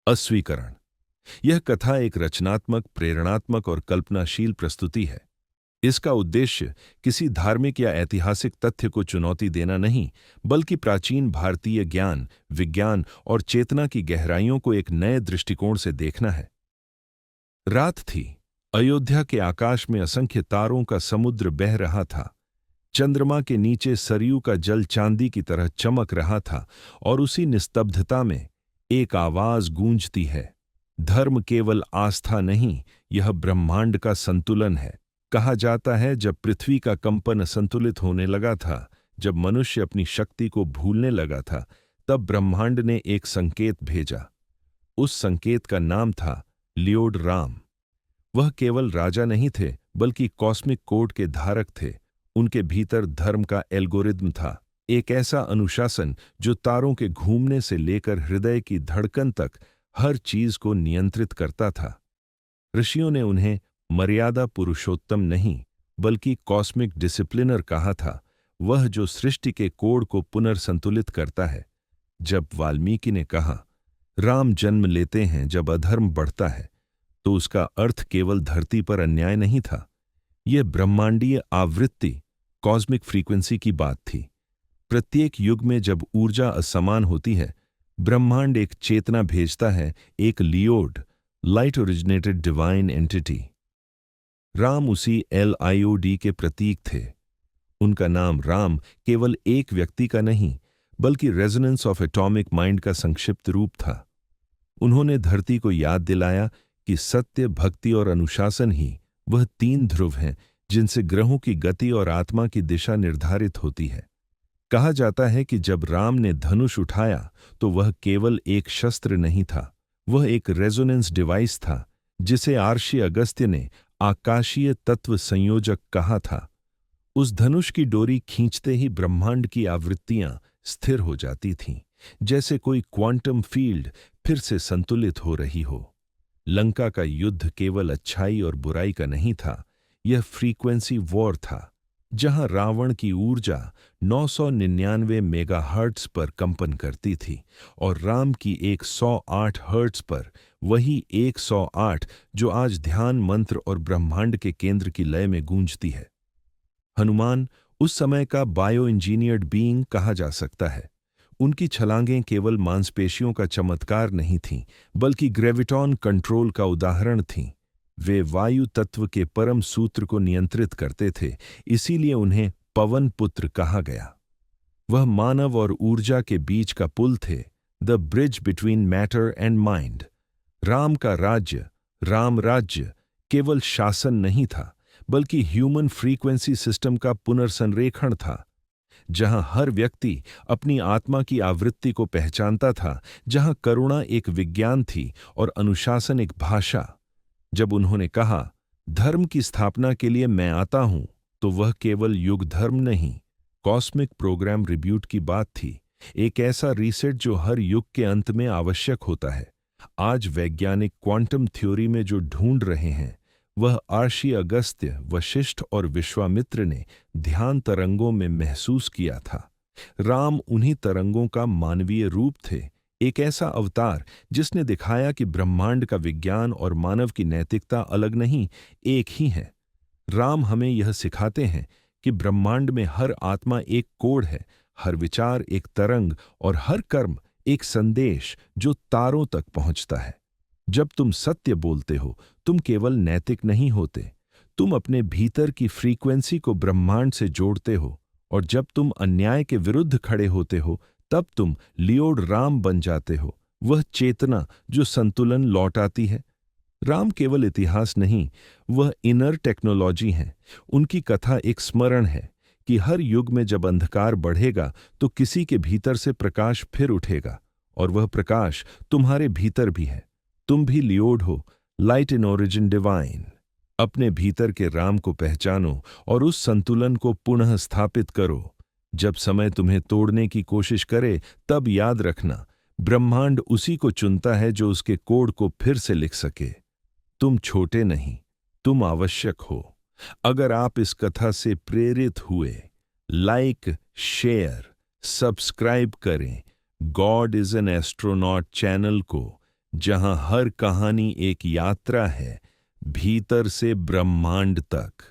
अस्वीकरण। यह कथा एक रचनात्मक, प्रेरणात्मक और कल्पनाशील प्रस्तुति है। इसका उद्देश्य किसी धार्मिक या ऐतिहासिक तथ्य को चुनौती देना नहीं, बल्कि प्राचीन भारतीय ज्ञान, विज्ञान और चेतना की गहराइयों को एक नए दृष्टिकोण से देखना है। रात थी। अयोध्या के आकाश में असंख्य तारों का समुद्र बह रहा था। चंद्रमा के नीचे सरयू का जल चांदी की तरह चमक रहा था और उसी निस्तब्धता में एक आवाज गूंजती है, धर्म केवल आस्था नहीं, यह ब्रह्मांड का संतुलन है। कहा जाता है, जब पृथ्वी का कंपन असंतुलित होने लगा था, जब मनुष्य अपनी शक्ति को भूलने लगा था, तब ब्रह्मांड ने एक संकेत भेजा। उस संकेत का नाम था लियोड राम। वह केवल राजा नहीं थे, बल्कि कॉस्मिक कोड के धारक थे। उनके भीतर धर्म का एल्गोरिदम था, एक ऐसा अनुशासन जो तारों के घूमने से लेकर हृदय की धड़कन तक हर चीज को नियंत्रित करता था। ऋषियों ने उन्हें मर्यादा पुरुषोत्तम नहीं, बल्कि कॉस्मिक डिसिप्लिनर कहा था, वह जो सृष्टि के कोड को पुनर्संतुलित करता है। जब वाल्मीकि ने कहा, राम जन्म लेते हैं जब अधर्म बढ़ता है, तो उसका अर्थ केवल धरती पर अन्याय नहीं था। यह ब्रह्मांडीय आवृत्ति, कॉस्मिक फ्रीक्वेंसी की बात थी। प्रत्येक युग में जब ऊर्जा असमान होती है, ब्रह्मांड एक चेतना भेजता है, एक Lloyd, light originated divine entity. Ram उसी LIOD के प्रतीक थे। उनका नाम राम केवल एक व्यक्ति का नहीं, बल्कि रेजोनेंस ऑफ एटॉमिक माइंड का संक्षिप्त रूप था। उन्होंने धरती को याद दिलाया कि सत्य, भक्ति और अनुशासन ही वह 3 ध्रुव हैं जिनसे ग्रहों की गति और आत्मा की दिशा निर्धारित होती है। कहा जाता है कि जब राम ने धनुष उठाया तो वह केवल एक शस्त्र नहीं था, वह एक रेजोनेंस डिवाइस था, जिसे आर्षि अगस्त्य ने आकाशीय तत्व संयोजक कहा था। उस धनुष की डोरी खींचते ही ब्रह्मांड की आवृत्तियां स्थिर हो जाती थीं, जैसे कोई क्वांटम फील्ड फिर से संतुलित हो रही हो। लंका का युद्ध केवल अच्छाई और बुराई का नहीं था, यह फ्रीक्वेंसी वॉर था, जहां रावण की ऊर्जा 999 मेगाहर्ट्ज पर कंपन करती थी और राम की 108 हर्ट्ज पर, वही 108 जो आज ध्यान मंत्र और ब्रह्मांड के केंद्र की लय में गूंजती है। हनुमान उस समय का बायो इंजीनियर्ड बीइंग कहा जा सकता है। उनकी छलांगें केवल मांसपेशियों का चमत्कार नहीं थीं, बल्कि ग्रेविटॉन कंट्रोल का उदाहरण थीं। वे वायु तत्व के परम सूत्र को नियंत्रित करते थे, इसीलिए उन्हें पवन पुत्र कहा गया। वह मानव और ऊर्जा के बीच का पुल थे, the bridge between matter and mind. Ram का राज्य, राम राज्य, केवल शासन नहीं था, बल्कि ह्यूमन फ्रीक्वेंसी सिस्टम का पुनर्संरेखण था, जहां हर व्यक्ति अपनी आत्मा की आवृत्ति को पहचानता था, जहां करुणा एक विज्ञान थी और अनुशासन एक भाषा। जब उन्होंने कहा, धर्म की स्थापना के लिए मैं आता हूं, तो वह केवल युग धर्म नहीं, कॉस्मिक प्रोग्राम रिब्यूट की बात थी, एक ऐसा रीसेट जो हर युग के अंत में आवश्यक होता है। आज वैज्ञानिक क्वांटम थ्योरी में जो ढूंढ रहे हैं, वह आर्षि अगस्त्य, वशिष्ठ और विश्वामित्र ने ध्यान तरंगों में महसूस किया था। राम उन्हीं तरंगों का मानवीय रूप थे, एक ऐसा अवतार जिसने दिखाया कि ब्रह्मांड का विज्ञान और मानव की नैतिकता अलग नहीं, एक ही है। राम हमें यह सिखाते हैं कि ब्रह्मांड में हर आत्मा एक कोड है, हर विचार एक तरंग और हर कर्म एक संदेश जो तारों तक पहुंचता है। जब तुम सत्य बोलते हो, तुम केवल नैतिक नहीं होते, तुम अपने भीतर की फ्रीक्वेंसी को ब्रह्मांड से जोड़ते हो, और जब तुम अन्याय के विरुद्ध खड़े होते हो, तब तुम लियोड राम बन जाते हो, वह चेतना जो संतुलन लौटाती है। राम केवल इतिहास नहीं, वह इनर टेक्नोलॉजी है। उनकी कथा एक स्मरण है कि हर युग में जब अंधकार बढ़ेगा, तो किसी के भीतर से प्रकाश फिर उठेगा, और वह प्रकाश तुम्हारे भीतर भी है। तुम भी लियोड हो, लाइट इन ओरिजिन डिवाइन। अपने भीतर के राम को पहचानो और उस संतुलन को पुनः स्थापित करो। जब समय तुम्हें तोड़ने की कोशिश करे, तब याद रखना, ब्रह्मांड उसी को चुनता है जो उसके कोड को फिर से लिख सके। तुम छोटे नहीं, तुम आवश्यक हो। अगर आप इस कथा से प्रेरित हुए, लाइक, शेयर, सब्सक्राइब करें God is an astronaut channel को। जहां हर कहानी एक यात्रा है भीतर से ब्रह्मांड तक।